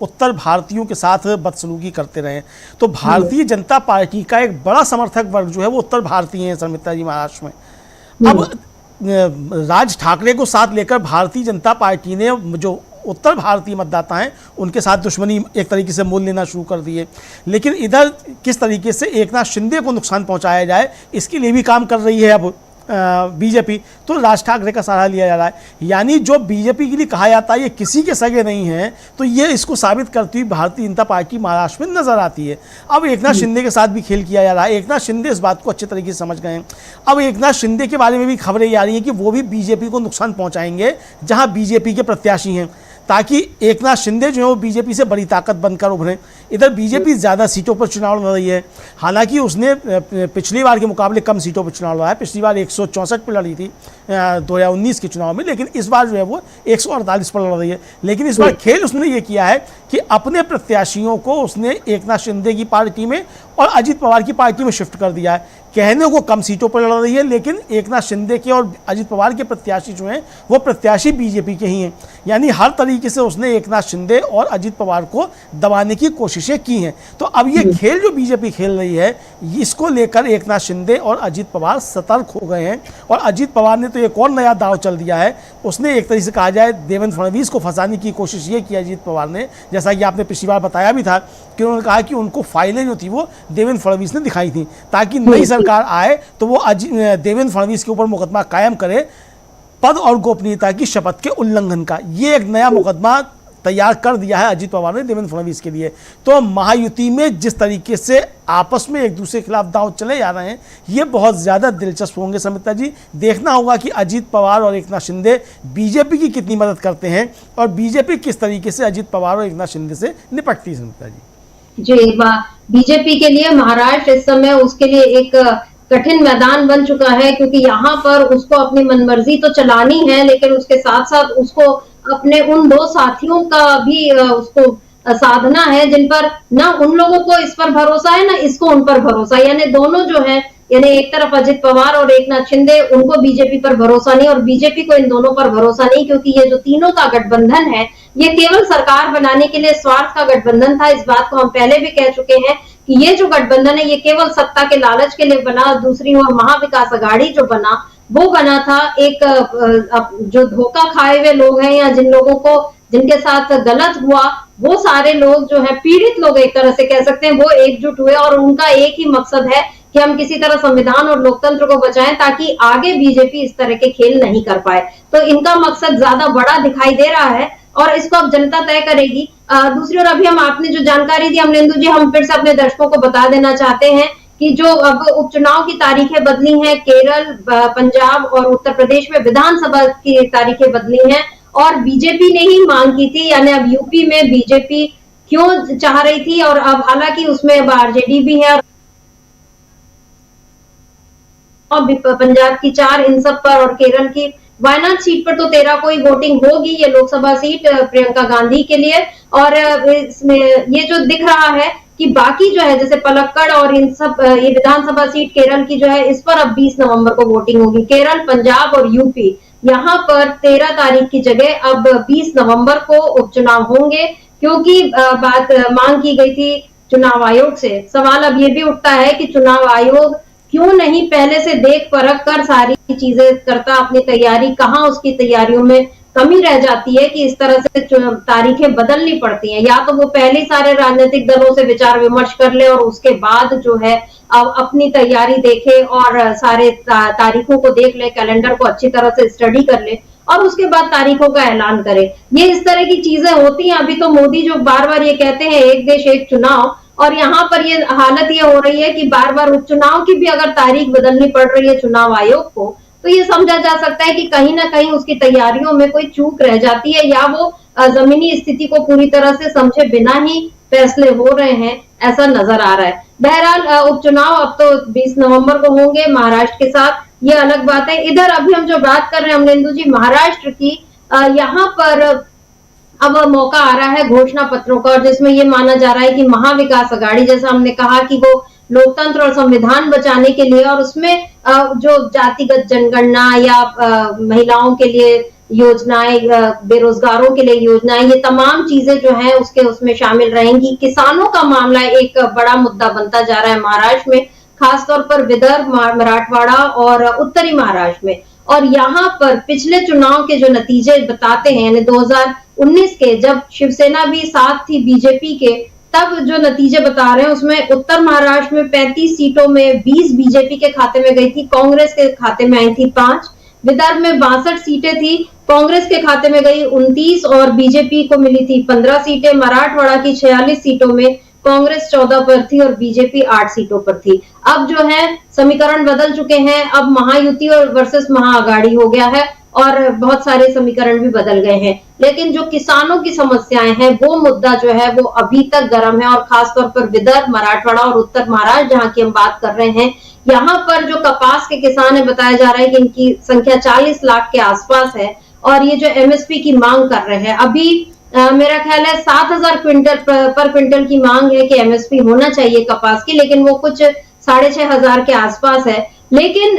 उत्तर भारतीयों के साथ बदसलूकी करते रहे। तो भारतीय जनता पार्टी का एक बड़ा समर्थक वर्ग जो है वो उत्तर भारतीय है समिता जी, महाराष्ट्र में। अब राज ठाकरे को साथ लेकर भारतीय जनता पार्टी ने जो उत्तर भारतीय मतदाता हैं उनके साथ दुश्मनी एक तरीके से मोल लेना शुरू कर दी है। लेकिन इधर किस तरीके से एकनाथ शिंदे को नुकसान पहुंचाया जाए इसके लिए भी काम कर रही है अब बीजेपी। तो राज ठाकरे का सहारा लिया जा रहा है। यानी जो बीजेपी के लिए कहा जाता है ये किसी के सगे नहीं है, तो ये इसको साबित करती हुई भारतीय जनता पार्टी महाराष्ट्र में नजर आती है। अब एकनाथ शिंदे के साथ भी खेल किया जा रहा है। एकनाथ शिंदे इस बात को अच्छे तरीके से समझ गए हैं। अब एकनाथ शिंदे के बारे में भी खबरें आ रही हैं कि वो भी बीजेपी को नुकसान पहुंचाएंगे जहां बीजेपी के प्रत्याशी हैं, ताकि एकनाथ शिंदे जो है वो बीजेपी से बड़ी ताकत बनकर उभरें। इधर बीजेपी ज़्यादा सीटों पर चुनाव लड़ रही है। हालांकि उसने पिछली बार के मुकाबले कम सीटों पर चुनाव लड़ा है। पिछली बार 164 पर लड़ी थी 2019 के चुनाव में, लेकिन इस बार जो है वो 148 पर लड़ रही है। लेकिन इस बार खेल उसने ये किया है कि अपने प्रत्याशियों को उसने एकनाथ शिंदे की पार्टी में और अजित पवार की पार्टी में शिफ्ट कर दिया है। कहने को कम सीटों पर लड़ रही है, लेकिन एकनाथ शिंदे के और अजित पवार के प्रत्याशी जो हैं वो प्रत्याशी बीजेपी के ही हैं। यानी हर तरीके से उसने एकनाथ शिंदे और अजित पवार को दबाने की कोशिशें की हैं। तो अब ये खेल जो बीजेपी खेल रही है इसको लेकर एकनाथ शिंदे और अजित पवार सतर्क हो गए हैं। और अजित पवार ने तो एक और नया दाव चल दिया है। उसने एक तरीके से कहा जाए देवेंद्र फडणवीस को फंसाने की कोशिश ये की अजित पवार ने, जैसा कि आपने पिछली बार बताया भी था कि उन्होंने कहा कि उनको फाइलें जो थी वो देवेंद्र फडणवीस ने दिखाई थी, ताकि नई सरकार आए तो वो देवेंद्र फडणवीस के ऊपर मुकदमा कायम करे पद और गोपनीयता की शपथ के उल्लंघन का। ये एक नया मुकदमा तैयार कर दिया है अजित पवार ने देवेंद्र फडणवीस के लिए। तो महायुति में जिस तरीके से आपस में एक दूसरे के खिलाफ दांव चले जा रहे हैं ये बहुत ज़्यादा दिलचस्प होंगे समिता जी। देखना होगा कि अजित पवार और एकनाथ शिंदे बीजेपी की कितनी मदद करते हैं और बीजेपी किस तरीके से अजित पवार और एकनाथ शिंदे से निपटती है समिता जी। जी, बीजेपी के लिए महाराष्ट्र इस समय उसके लिए एक कठिन मैदान बन चुका है, क्योंकि यहाँ पर उसको अपनी मनमर्जी तो चलानी है, लेकिन उसके साथ साथ उसको अपने उन दो साथियों का भी उसको साधना है जिन पर ना उन लोगों को इस पर भरोसा है ना इसको उन पर भरोसा। यानी दोनों जो है, यानी एक तरफ अजित पवार और एकनाथ शिंदे, उनको बीजेपी पर भरोसा नहीं और बीजेपी को इन दोनों पर भरोसा नहीं, क्योंकि ये जो तीनों का गठबंधन है ये केवल सरकार बनाने के लिए स्वार्थ का गठबंधन था। इस बात को हम पहले भी कह चुके हैं कि ये जो गठबंधन है ये केवल सत्ता के लालच के लिए बना, दूसरी ओर महाविकास अघाड़ी जो बना वो बना था एक जो धोखा खाए हुए लोग हैं या जिन लोगों को जिनके साथ गलत हुआ वो सारे लोग जो है पीड़ित लोग एक तरह से कह सकते हैं वो एकजुट हुए और उनका एक ही मकसद है कि हम किसी तरह संविधान और लोकतंत्र को बचाएं ताकि आगे बीजेपी इस तरह के खेल नहीं कर पाए। तो इनका मकसद ज्यादा बड़ा दिखाई दे रहा है और इसको अब जनता तय करेगी। दूसरी ओर अभी हम आपने जो जानकारी दी अमलेंदु जी, हम फिर से अपने दर्शकों को बता देना चाहते हैं कि जो अब उपचुनाव की तारीखें बदली हैं, केरल, पंजाब और उत्तर प्रदेश में विधानसभा की तारीखें बदली हैं और बीजेपी ने ही मांग की थी, यानी अब यूपी में बीजेपी क्यों चाह रही थी और अब हालांकि उसमें अब आरजेडी भी है और पंजाब की 4 इन सब पर और केरल की वायनाड सीट पर तो 13 को ही वोटिंग होगी, ये लोकसभा सीट प्रियंका गांधी के लिए। और इसमें ये जो दिख रहा है कि बाकी जो है जैसे पलक्कड़ और इन सब ये विधानसभा सीट केरल की जो है इस पर अब 20 नवंबर को वोटिंग होगी। केरल, पंजाब और यूपी यहाँ पर 13 तारीख की जगह अब 20 नवंबर को उपचुनाव होंगे क्योंकि बात मांग की गई थी चुनाव आयोग से। सवाल अब ये भी उठता है कि चुनाव आयोग क्यों नहीं पहले से देख परख कर सारी चीजें करता अपनी तैयारी, कहाँ उसकी तैयारियों में कमी रह जाती है कि इस तरह से तारीखें बदलनी पड़ती हैं। या तो वो पहले सारे राजनीतिक दलों से विचार विमर्श कर ले और उसके बाद जो है अपनी तैयारी देखे और सारे तारीखों को देख ले, कैलेंडर को अच्छी तरह से स्टडी कर ले और उसके बाद तारीखों का ऐलान करे। ये इस तरह की चीजें होती हैं। अभी तो मोदी जो बार बार ये कहते हैं एक देश एक चुनाव, और यहाँ पर ये हालत ये हो रही है कि बार बार उपचुनाव की भी अगर तारीख बदलनी पड़ रही है चुनाव आयोग को, तो ये समझा जा सकता है कि कहीं ना कहीं उसकी तैयारियों में कोई चूक रह जाती है या वो जमीनी स्थिति को पूरी तरह से समझे बिना ही फैसले हो रहे हैं, ऐसा नजर आ रहा है। बहरहाल उपचुनाव अब तो 20 नवंबर को होंगे महाराष्ट्र के साथ, ये अलग बात है। इधर अभी हम जो बात कर रहे हैं अमलेंदु जी महाराष्ट्र की, यहाँ पर अब मौका आ रहा है घोषणा पत्रों का, और जिसमें ये माना जा रहा है कि महाविकास अघाड़ी, जैसा हमने कहा कि वो लोकतंत्र और संविधान बचाने के लिए और उसमें जो जातिगत जनगणना या महिलाओं के लिए योजनाएं, बेरोजगारों के लिए योजनाएं, ये तमाम चीजें जो हैं उसमें शामिल रहेंगी। किसानों का मामला एक बड़ा मुद्दा बनता जा रहा है महाराष्ट्र में, खासतौर पर विदर्भ, मराठवाड़ा और उत्तरी महाराष्ट्र में। और यहाँ पर पिछले चुनाव के जो नतीजे बताते हैं, यानी 2019 के जब शिवसेना भी साथ थी बीजेपी के, तब जो नतीजे बता रहे हैं उसमें उत्तर महाराष्ट्र में 35 सीटों में 20 बीजेपी के खाते में गई थी, कांग्रेस के खाते में आई थी 5। विदर्भ में 62 सीटें थी, कांग्रेस के खाते में गई 29 और बीजेपी को मिली थी 15 सीटें। मराठवाड़ा की 46 सीटों में कांग्रेस 14 पर थी और बीजेपी 8 सीटों पर थी। अब जो है समीकरण बदल चुके हैं, अब महायुति और वर्सेस महाअघाड़ी हो गया है और बहुत सारे समीकरण भी बदल गए हैं। लेकिन जो किसानों की समस्याएं हैं वो मुद्दा जो है वो अभी तक गर्म है, और खासतौर पर विदर्भ, मराठवाड़ा और उत्तर महाराष्ट्र जहाँ की हम बात कर रहे हैं, यहाँ पर जो कपास के किसान है बताया जा रहा है कि इनकी संख्या 40 लाख के आसपास है और ये जो एमएसपी की मांग कर रहे हैं, अभी मेरा ख्याल है 7,000 क्विंटल पर क्विंटल की मांग है कि एमएसपी होना चाहिए कपास की, लेकिन वो कुछ 6,500 के आसपास है। लेकिन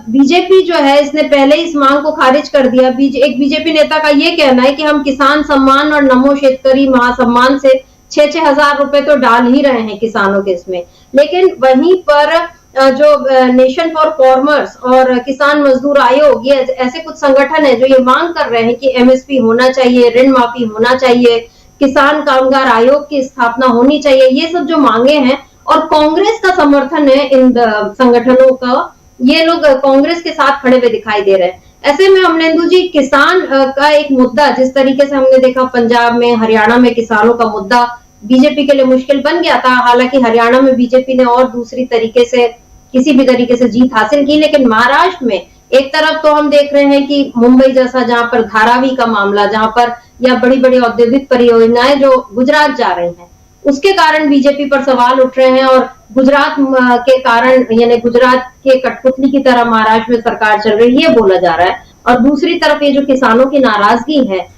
बीजेपी जो है इसने पहले इस मांग को खारिज कर दिया। एक बीजेपी नेता का ये कहना है कि हम किसान सम्मान और नमो शेतकरी महासम्मान से 6-6 हजार रुपए तो डाल ही रहे हैं किसानों के इसमें। लेकिन वहीं पर जो नेशन फॉर फार्मर्स और किसान मजदूर आयोग, ये ऐसे कुछ संगठन है जो ये मांग कर रहे हैं कि एमएसपी होना चाहिए, ऋण माफी होना चाहिए, किसान कामगार आयोग की स्थापना होनी चाहिए। ये सब जो मांगे हैं और कांग्रेस का समर्थन है इन संगठनों का, ये लोग कांग्रेस के साथ खड़े हुए दिखाई दे रहे हैं। ऐसे में अमलेंदु जी किसान का एक मुद्दा, जिस तरीके से हमने देखा पंजाब में, हरियाणा में किसानों का मुद्दा बीजेपी के लिए मुश्किल बन गया था। हालांकि हरियाणा में बीजेपी ने और दूसरी तरीके से किसी भी तरीके से जीत हासिल की, लेकिन महाराष्ट्र में एक तरफ तो हम देख रहे हैं कि मुंबई जैसा, जहां पर धारावी का मामला, जहां पर या बड़ी बड़ी औद्योगिक परियोजनाएं जो गुजरात जा रही हैं, उसके कारण बीजेपी पर सवाल उठ रहे हैं और गुजरात के कारण, यानी गुजरात के कठपुतली की तरह महाराष्ट्र में सरकार चल रही है बोला जा रहा है। और दूसरी तरफ ये जो किसानों की नाराजगी है,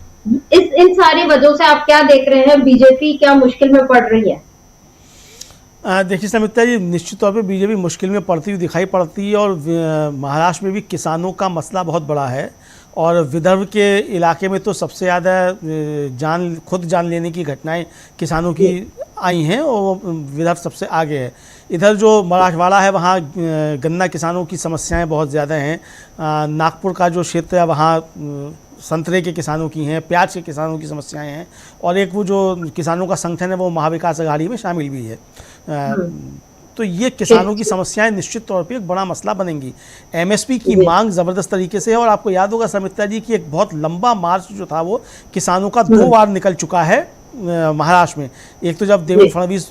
इन सारी वजहों से आप क्या देख रहे हैं, बीजेपी क्या मुश्किल में पड़ रही है? देखिए समिता जी, निश्चित तौर पे बीजेपी मुश्किल में पड़ती हुई दिखाई पड़ती है और महाराष्ट्र में भी किसानों का मसला बहुत बड़ा है। और विदर्भ के इलाके में तो सबसे ज़्यादा खुद जान लेने की घटनाएं किसानों की आई हैं और विदर्भ सबसे आगे है। इधर जो मराठवाड़ा है वहाँ गन्ना किसानों की समस्याएं बहुत ज़्यादा हैं। नागपुर का जो क्षेत्र है वहाँ संतरे के किसानों की हैं, प्याज के किसानों की समस्याएं हैं, और एक वो जो किसानों का संगठन है वो महाविकास अघाड़ी में शामिल भी है। तो ये किसानों की समस्याएं निश्चित तौर पे एक बड़ा मसला बनेंगी। एमएसपी की मांग ज़बरदस्त तरीके से है, और आपको याद होगा समिता जी की एक बहुत लंबा मार्च जो था वो किसानों का 2 बार निकल चुका है महाराष्ट्र में। एक तो जब देवेंद्र फडणवीस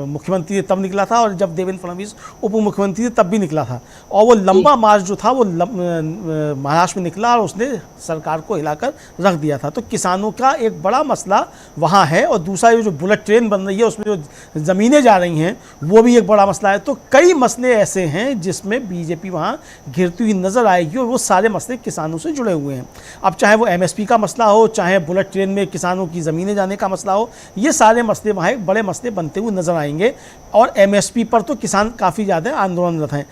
मुख्यमंत्री थे तब निकला था, और जब देवेंद्र फडणवीस उप मुख्यमंत्री थे तब भी निकला था, और वो लंबा मार्च जो था वो महाराष्ट्र में निकला और उसने सरकार को हिलाकर रख दिया था। तो किसानों का एक बड़ा मसला वहाँ है, और दूसरा ये जो बुलेट ट्रेन बन रही है उसमें जो ज़मीनें जा रही हैं वो भी एक बड़ा मसला है। तो कई मसले ऐसे हैं जिसमें बीजेपी वहाँ घिरती हुई नज़र आएगी, और वो सारे मसले किसानों से जुड़े हुए हैं। अब चाहे वो एमएसपी का मसला हो, चाहे बुलेट ट्रेन में किसानों की ज़मीनें जाने का मसला हो, ये सारे मसले वहाँ एक बड़े मसले बनते हुए नज़र आएंगे। और एमएसपी पर तो किसान काफ़ी ज़्यादा आंदोलनरत हैं।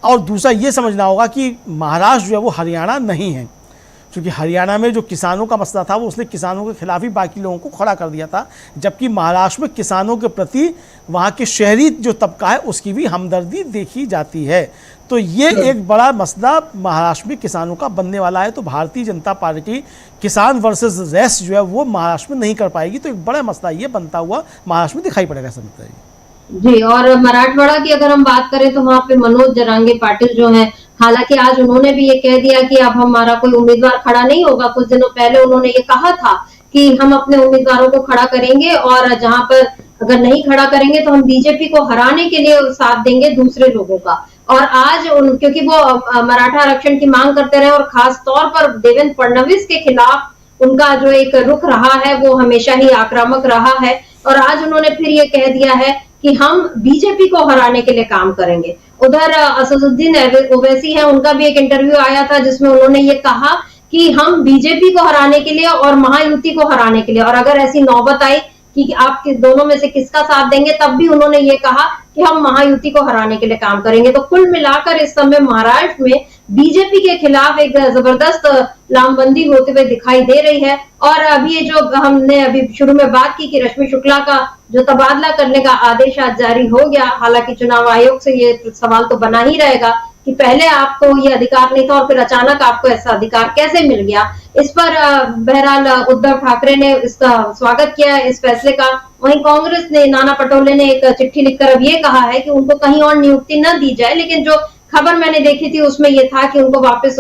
और दूसरा ये समझना होगा कि महाराष्ट्र जो है वो हरियाणा नहीं है, क्योंकि हरियाणा में जो किसानों का मसला था वो उसने किसानों के खिलाफ ही बाकी लोगों को खड़ा कर दिया था, जबकि महाराष्ट्र में किसानों के प्रति वहाँ के शहरी जो तबका है उसकी भी हमदर्दी देखी जाती है। तो ये एक बड़ा मसला महाराष्ट्र में किसानों का बनने वाला है। तो भारतीय जनता पार्टी किसान वर्सेस रेस्ट जो है वो महाराष्ट्र में नहीं कर पाएगी। तो एक बड़ा मसला ये बनता हुआ महाराष्ट्र में दिखाई पड़ेगा समिता जी। और मराठवाड़ा की अगर हम बात करें तो वहाँ पे मनोज जरांगे पाटिल जो हैं, हालांकि आज उन्होंने भी ये कह दिया कि अब हमारा कोई उम्मीदवार खड़ा नहीं होगा। कुछ दिनों पहले उन्होंने ये कहा था कि हम अपने उम्मीदवारों को खड़ा करेंगे, और जहां पर अगर नहीं खड़ा करेंगे तो हम बीजेपी को हराने के लिए साथ देंगे दूसरे लोगों का। और आज क्योंकि वो मराठा आरक्षण की मांग करते रहे, और खास तौर पर देवेंद्र फडणवीस के खिलाफ उनका जो एक रुख रहा है वो हमेशा ही आक्रामक रहा है। और आज उन्होंने फिर ये कह दिया है कि हम बीजेपी को हराने के लिए काम करेंगे। उधर असदुद्दीन ओवैसी है, उनका भी एक इंटरव्यू आया था जिसमें उन्होंने ये कहा कि हम बीजेपी को हराने के लिए और महायुति को हराने के लिए, और अगर ऐसी नौबत आई कि आप दोनों में से किसका साथ देंगे, तब भी उन्होंने ये कहा कि हम महायुति को हराने के लिए काम करेंगे। तो कुल मिलाकर इस समय महाराष्ट्र में बीजेपी के खिलाफ एक जबरदस्त लामबंदी होते हुए दिखाई दे रही है। और अभी ये जो हमने अभी शुरू में बात की कि रश्मि शुक्ला का जो तबादला करने का आदेश आज जारी हो गया, हालांकि चुनाव आयोग से ये सवाल तो बना ही रहेगा कि पहले आपको ये अधिकार नहीं था और फिर अचानक आपको ऐसा अधिकार कैसे मिल गया। इस पर बहरहाल उद्धव ठाकरे ने इसका स्वागत किया है, इस फैसले का। वहीं कांग्रेस ने, नाना पटोले ने एक चिट्ठी लिखकर अब ये कहा है कि उनको कहीं और नियुक्ति न दी जाए, लेकिन जो खबर मैंने देखी थी उसमें ये था कि उनको वापस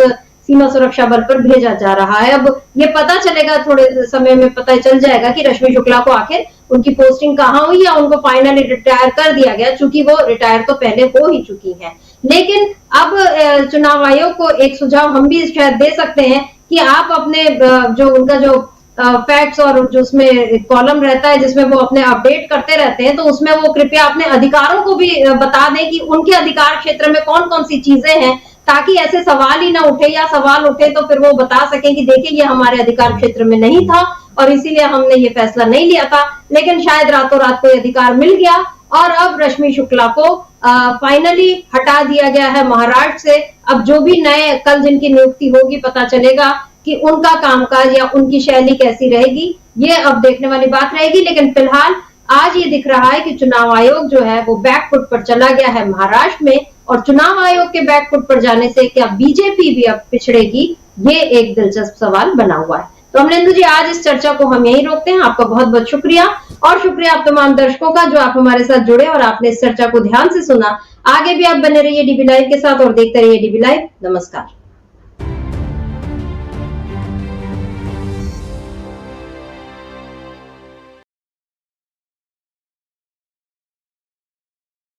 सीमा सुरक्षा बल पर भेजा जा रहा है। अब ये पता चलेगा, थोड़े समय में पता चल जाएगा कि रश्मि शुक्ला को आखिर उनकी पोस्टिंग कहाँ हुई या उनको फाइनली रिटायर कर दिया गया, चूंकि वो रिटायर तो पहले हो ही चुकी है। लेकिन अब चुनाव आयोग को एक सुझाव हम भी शायद दे सकते हैं कि आप अपने जो उनका जो फैक्ट्स और जो उसमें कॉलम रहता है जिसमें वो अपने अपडेट करते रहते हैं, तो उसमें वो कृपया अपने अधिकारों को भी बता दें कि उनके अधिकार क्षेत्र में कौन कौन सी चीजें हैं, ताकि ऐसे सवाल ही ना उठे, या सवाल उठे तो फिर वो बता सकें कि देखिए ये हमारे अधिकार क्षेत्र में नहीं था और इसीलिए हमने ये फैसला नहीं लिया था, लेकिन शायद रातों रात कोई अधिकार मिल गया और अब रश्मि शुक्ला को फाइनली हटा दिया गया है महाराष्ट्र से। अब जो भी नए कल जिनकी नियुक्ति होगी पता चलेगा कि उनका कामकाज या उनकी शैली कैसी रहेगी, ये अब देखने वाली बात रहेगी। लेकिन फिलहाल आज ये दिख रहा है कि चुनाव आयोग जो है वो बैकफुट पर चला गया है महाराष्ट्र में, और चुनाव आयोग के बैकफुट पर जाने से क्या बीजेपी भी अब पिछड़ेगी, ये एक दिलचस्प सवाल बना हुआ है। तो अमलेंदु जी, आज इस चर्चा को हम यहीं रोकते हैं। आपका बहुत बहुत शुक्रिया, और शुक्रिया आप तमाम दर्शकों का जो आप हमारे साथ जुड़े और आपने इस चर्चा को ध्यान से सुना। आगे भी आप बने रहिए डीबी लाइव के साथ और देखते रहिए डीबी लाइव। नमस्कार।